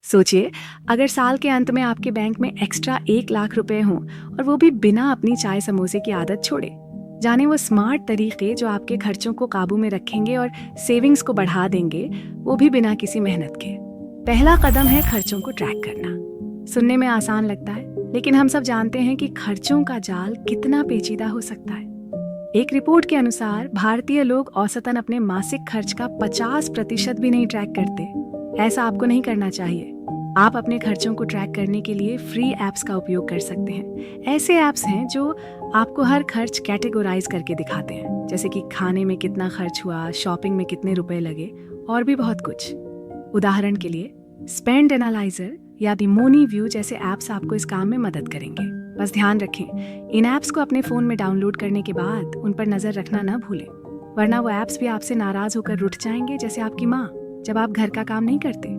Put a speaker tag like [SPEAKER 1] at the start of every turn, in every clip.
[SPEAKER 1] सोचिए, अगर साल के अंत में आपके बैंक में एक्स्ट्रा 1 लाख रुपए हों और वो भी बिना अपनी चाय समोसे की आदत छोड़े। जाने वो स्मार्ट तरीके जो आपके खर्चों को काबू में रखेंगे और सेविंग्स को बढ़ा देंगे, वो भी बिना किसी मेहनत के। पहला कदम है खर्चों को ट्रैक करना। सुनने में आसान लगता है, लेकिन हम सब जानते हैं कि खर्चों का जाल कितना पेचीदा हो सकता है। एक रिपोर्ट के अनुसार भारतीय लोग औसतन अपने मासिक खर्च का 50% भी नहीं ट्रैक करते। ऐसा आपको नहीं करना चाहिए। आप अपने खर्चों को ट्रैक करने के लिए फ्री ऐप्स का उपयोग कर सकते हैं। ऐसे ऐप्स हैं जो आपको हर खर्च कैटेगराइज करके दिखाते हैं, जैसे कि खाने में कितना खर्च हुआ, शॉपिंग में कितने रुपए लगे और भी बहुत कुछ। उदाहरण के लिए स्पेंड एनालाइजर या द मोनी व्यू जैसे ऐप्स आपको इस काम में मदद करेंगे। बस ध्यान रखें, इन ऐप्स को अपने फोन में डाउनलोड करने के बाद उन पर नजर रखना न भूलें, वरना वो ऐप्स भी आपसे नाराज होकर रुठ जाएंगे, जैसे आपकी माँ जब आप घर का काम नहीं करते।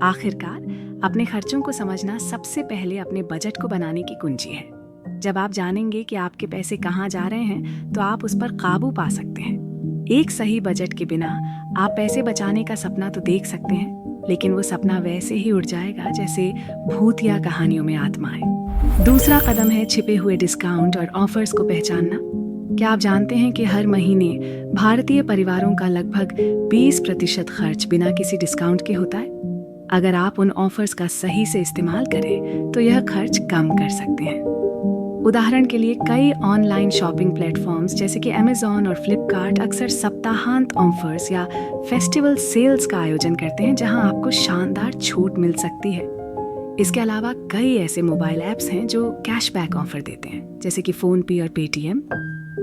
[SPEAKER 1] आखिरकार, अपने खर्चों को समझना सबसे पहले अपने बजट को बनाने की कुंजी है। जब आप जानेंगे कि आपके पैसे कहाँ जा रहे हैं, तो आप उस पर काबू पा सकते हैं। एक सही बजट के बिना आप पैसे बचाने का सपना तो देख सकते हैं, लेकिन वो सपना वैसे ही उड़ जाएगा जैसे भूत या कहानियों में आत्माएं। दूसरा कदम है छिपे हुए डिस्काउंट और ऑफर्स को पहचानना। क्या आप जानते हैं कि हर महीने भारतीय परिवारों का लगभग 20% खर्च बिना किसी डिस्काउंट के होता है? अगर आप उन ऑफर्स का सही से इस्तेमाल करें तो यह खर्च कम कर सकते हैं। उदाहरण के लिए कई ऑनलाइन शॉपिंग प्लेटफॉर्म्स जैसे कि अमेज़न और फ्लिपकार्ट अक्सर सप्ताहांत ऑफर्स या फेस्टिवल सेल्स का आयोजन करते हैं, जहां आपको शानदार छूट मिल सकती है। इसके अलावा कई ऐसे मोबाइल ऐप्स हैं जो कैशबैक ऑफर देते हैं, जैसे कि फोनपे और पेटीएम।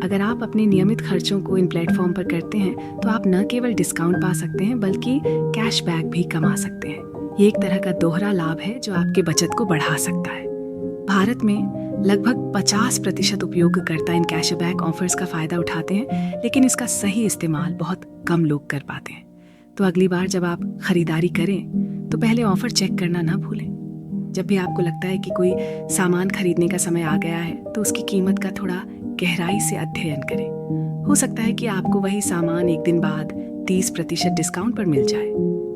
[SPEAKER 1] अगर आप अपने नियमित खर्चों को इन प्लेटफॉर्म पर करते हैं तो आप न केवल डिस्काउंट पा सकते हैं बल्कि कैशबैक भी कमा सकते हैं। ये एक तरह का दोहरा लाभ है जो आपके बचत को बढ़ा सकता है। भारत में लगभग 50% उपयोगकर्ता इन कैशबैक ऑफर्स का फायदा उठाते हैं, लेकिन इसका सही इस्तेमाल बहुत कम लोग कर पाते हैं। तो अगली बार जब आप खरीदारी करें तो पहले ऑफर चेक करना ना भूलें। जब भी आपको लगता है कि कोई सामान खरीदने का समय आ गया है, तो उसकी कीमत का थोड़ा गहराई से अध्ययन करें। हो सकता है कि आपको वही सामान एक दिन बाद 30% डिस्काउंट पर मिल जाए।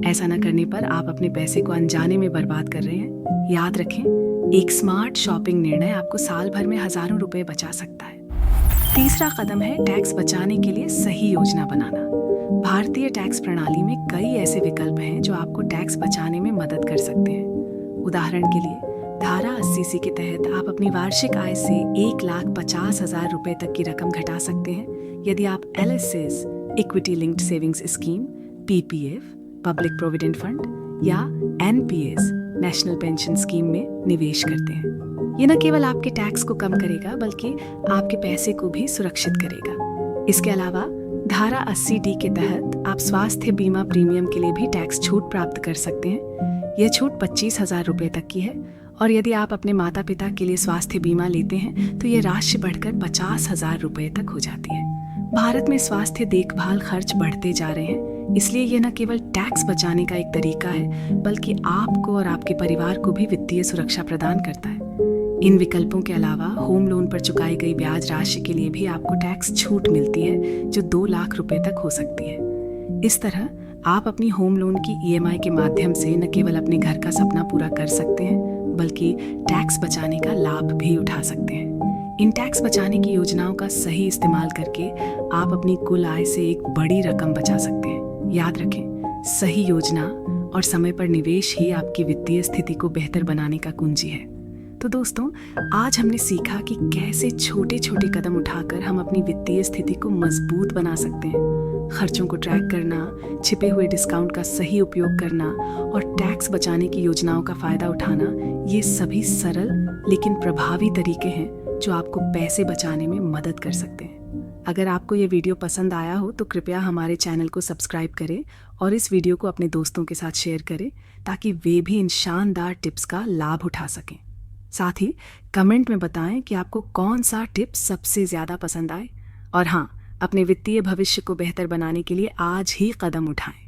[SPEAKER 1] ऐसा न करने पर आप अपने पैसे को अनजाने में बर्बाद कर रहे हैं। याद रखें, एक स्मार्ट शॉपिंग निर्णय आपको साल भर में हजारों रुपए बचा सकता है। तीसरा कदम है टैक्स बचाने के लिए सही योजना बनाना। भारतीय टैक्स प्रणाली में कई ऐसे विकल्प हैं जो आपको टैक्स बचाने में मदद कर सकते हैं। उदाहरण के लिए धारा 80C के तहत आप अपनी वार्षिक आय से 1,50,000 रुपए तक की रकम घटा सकते हैं यदि आप LSS equity linked savings scheme, PPF public provident fund या NPS नेशनल पेंशन स्कीम में निवेश करते हैं। ये न केवल आपके टैक्स को कम करेगा बल्कि आपके पैसे को भी सुरक्षित करेगा। इसके अलावा धारा 80D के तहत आप स्वास्थ्य बीमा प्रीमियम के लिए भी टैक्स छूट प्राप्त कर सकते हैं। यह छूट 25,000 रुपए तक की है, और यदि आप अपने माता पिता के लिए स्वास्थ्य बीमा लेते हैं तो ये राशि बढ़कर 50,000 रुपए तक हो जाती है। भारत में स्वास्थ्य देखभाल खर्च बढ़ते जा रहे हैं, इसलिए ये न केवल टैक्स बचाने का एक तरीका है बल्कि आपको और आपके परिवार को भी वित्तीय सुरक्षा प्रदान करता है। इन विकल्पों के अलावा होम लोन पर चुकाई गई ब्याज राशि के लिए भी आपको टैक्स छूट मिलती है, जो 2 लाख रुपए तक हो सकती है। इस तरह आप अपनी होम लोन की EMI के माध्यम से न केवल अपने घर का सपना पूरा कर सकते हैं बल्कि टैक्स बचाने का लाभ भी उठा सकते हैं। इन टैक्स बचाने की योजनाओं का सही इस्तेमाल करके आप अपनी कुल आय से एक बड़ी रकम बचा सकते हैं। याद रखें, सही योजना और समय पर निवेश ही आपकी वित्तीय स्थिति को बेहतर बनाने का कुंजी है। तो दोस्तों, आज हमने सीखा कि कैसे छोटे छोटे कदम उठाकर हम अपनी वित्तीय स्थिति को मजबूत बना सकते हैं। खर्चों को ट्रैक करना, छिपे हुए डिस्काउंट का सही उपयोग करना और टैक्स बचाने की योजनाओं का फायदा उठाना, ये सभी सरल लेकिन प्रभावी तरीके हैं जो आपको पैसे बचाने में मदद कर सकते हैं। अगर आपको ये वीडियो पसंद आया हो तो कृपया हमारे चैनल को सब्सक्राइब करें और इस वीडियो को अपने दोस्तों के साथ शेयर करें ताकि वे भी इन शानदार टिप्स का लाभ उठा सकें। साथ ही कमेंट में बताएं कि आपको कौन सा टिप सबसे ज़्यादा पसंद आए। और हाँ, अपने वित्तीय भविष्य को बेहतर बनाने के लिए आज ही कदम उठाएं।